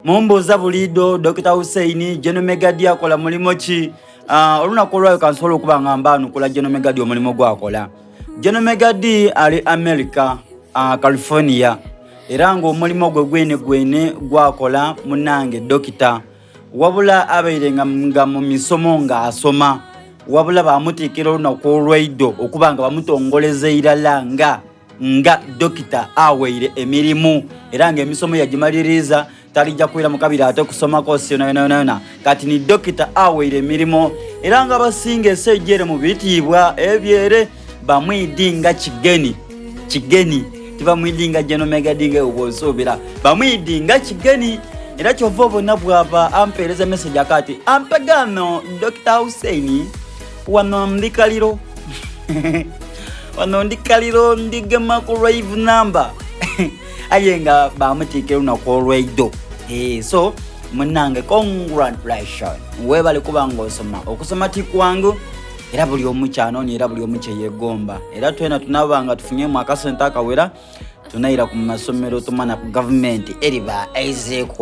Mumbuuza bulido Dr. Hussein General Megadi akola mulimo ki olunaku lwayo kansobola okuba ngamba nukula General Megadi omulimo gwakola. General Megadi ali America, California, era ng'omulimo gwe gwene gwakola munange Dr. wabula abaire nga mu misomo nga asoma, wabula bamutikira olunaku olwaido okuba nga bamutongoleza irala nga Dr. aweire emirimu era nga emisomo yagimaliriza talijja kuira mukabira ate kusoma kosi yona kati ni Dr. aweire emirimu era nga basinga esejjere mu bitibwa ebyere bamwidinga kigenyi tibamwidinga General Megadi nga obosobera bamwidinga kigenyi era kyova bonna bwaba ampereza message akati ampegano Dr. Hussein wano ndikaliro wano ndikaliro ndigema ku live number ayenga bamutikira unaku olwaido. So munange congratulations webale kubanga osoma okusoma tikwangu era buli omukyano era buli omuche yegomba era twena tunabanga tufunyemu akasente akawera tunaira ku masomero tumana ku government eriba aizeko